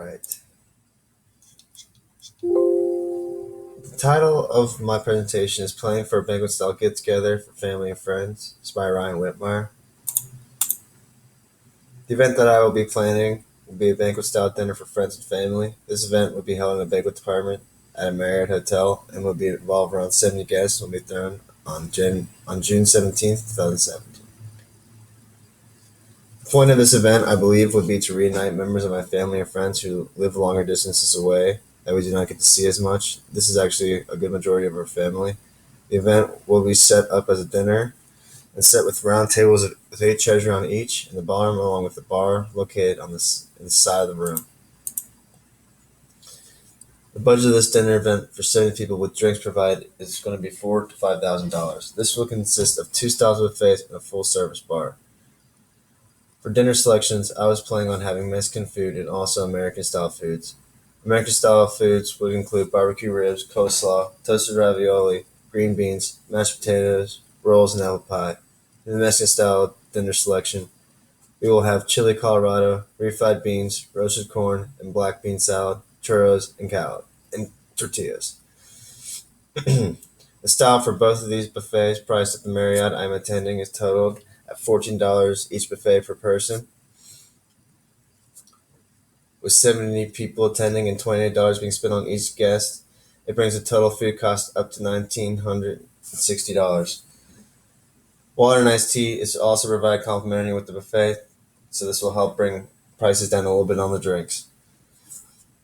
right. The title of my presentation is Planning for a Banquet Style Get Together for Family and Friends. It's by Ryan Whitmire. The event that I will be planning will be a banquet style dinner for friends and family. This event will be held in a banquet department at a Marriott hotel and will be involve around 70 guests and will be thrown on June 17th, 2017. The point of this event, I believe, would be to reunite members of my family and friends who live longer distances away that we do not get to see as much. This is actually a good majority of our family. The event will be set up as a dinner and set with round tables with 8 chairs on each in the ballroom, along with the bar located on the side of the room. The budget of this dinner event for 70 people with drinks provided is going to be $4,000 to $5,000. This will consist of 2 styles of buffets and a full service bar. For dinner selections, I was planning on having Mexican food and also American style foods. American style foods would include barbecue ribs, coleslaw, toasted ravioli, green beans, mashed potatoes, rolls, and apple pie. In the Mexican style dinner selection, we will have chili Colorado, refried beans, roasted corn, and black bean salad, churros, and tortillas. The style for both of these buffets, priced at the Marriott I'm attending, is totaled at $14 each buffet per person. With 70 people attending and $28 being spent on each guest, it brings the total food cost up to $1,960. Water and iced tea is also provided complimentary with the buffet, so this will help bring prices down a little bit on the drinks.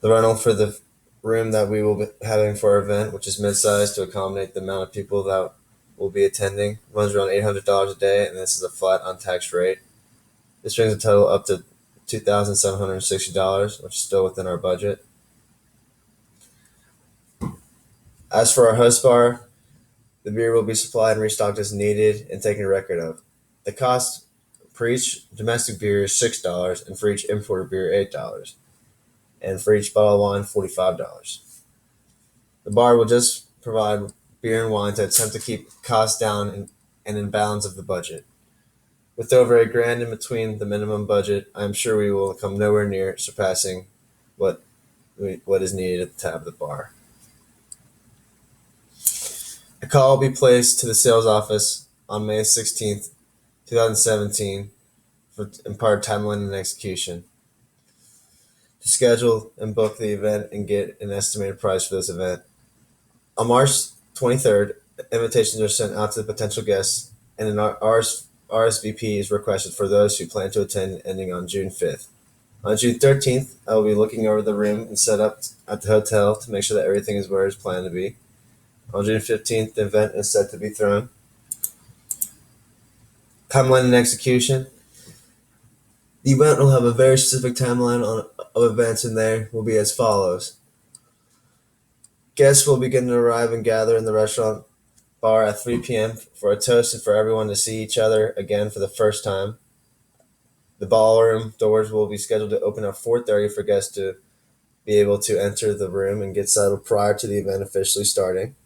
The rental for the room that we will be having for our event, which is mid-sized to accommodate the amount of people that will be attending, runs around $800 a day, and this is a flat untaxed rate. This brings the total up to $2,760, which is still within our budget. As for our host bar, the beer will be supplied and restocked as needed and taken record of. The cost for each domestic beer is $6, and for each imported beer, $8, and for each bottle of wine, $45. The bar will just provide beer and wine to attempt to keep costs down and in balance of the budget. With over $1,000 in between the minimum budget, I am sure we will come nowhere near surpassing what is needed at the tab of the bar. A call will be placed to the sales office on May 16th, 2017 for impart timeline and execution to schedule and book the event and get an estimated price for this event. On March 23rd, invitations are sent out to the potential guests, and an RSVP is requested for those who plan to attend ending on June 5th. On June 13th, I will be looking over the room and set up at the hotel to make sure that everything is where it's planned to be. On June 15th, the event is set to be thrown. Timeline and execution. The event will have a very specific timeline of events, and there will be as follows. Guests will begin to arrive and gather in the restaurant bar at 3 p.m. for a toast and for everyone to see each other again for the first time. The ballroom doors will be scheduled to open at 4:30 for guests to be able to enter the room and get settled prior to the event officially starting.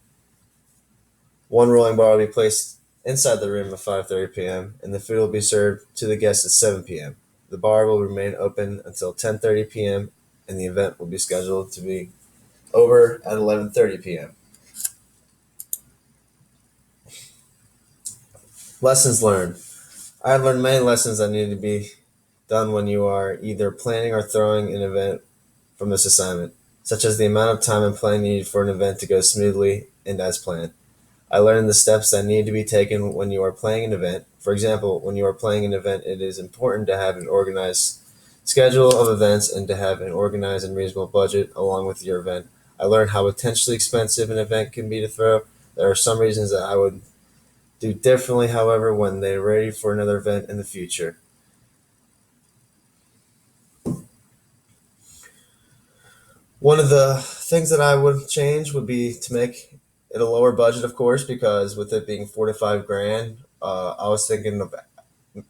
One rolling bar will be placed inside the room at 5:30 p.m. and the food will be served to the guests at 7 p.m. The bar will remain open until 10:30 p.m. and the event will be scheduled to be over at 11:30 p.m. Lessons learned. I have learned many lessons that need to be done when you are either planning or throwing an event from this assignment, such as the amount of time and planning needed for an event to go smoothly and as planned. I learned the steps that need to be taken when you are planning an event. For example, when you are planning an event, it is important to have an organized schedule of events and to have an organized and reasonable budget along with your event. I learned how potentially expensive an event can be to throw. There are some reasons that I would do differently, however, when they're ready for another event in the future. One of the things that I would change would be to make it a lower budget, of course, because with it being 4 to 5 grand, I was thinking of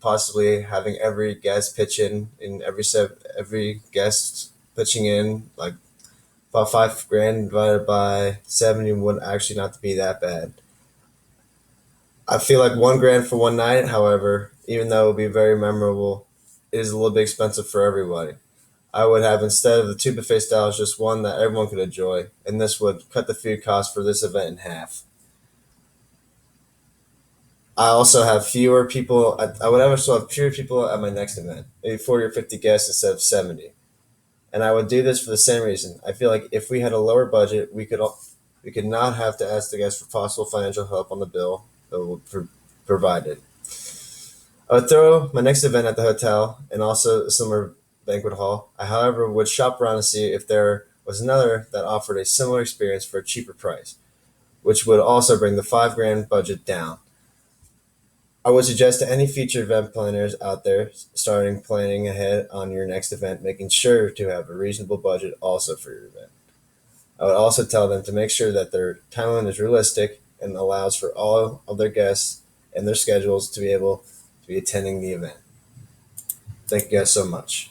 possibly having every guest pitch in every guest pitching in like about 5 grand divided by 70 would actually not be that bad. I feel like 1 grand for one night, however, even though it would be very memorable, it is a little bit expensive for everybody. I would have, instead of the two buffet styles, just one that everyone could enjoy, and this would cut the food cost for this event in half. I also have fewer people. I would also have fewer people at my next event, maybe 40 or 50 guests instead of 70. And I would do this for the same reason. I feel like if we had a lower budget, we could not have to ask the guests for possible financial help on the bill that will provided. I would throw my next event at the hotel and also a similar banquet hall. I, however, would shop around to see if there was another that offered a similar experience for a cheaper price, which would also bring the $5,000 budget down. I would suggest to any future event planners out there starting planning ahead on your next event, making sure to have a reasonable budget also for your event. I would also tell them to make sure that their timeline is realistic and allows for all of their guests and their schedules to be able to be attending the event. Thank you guys so much.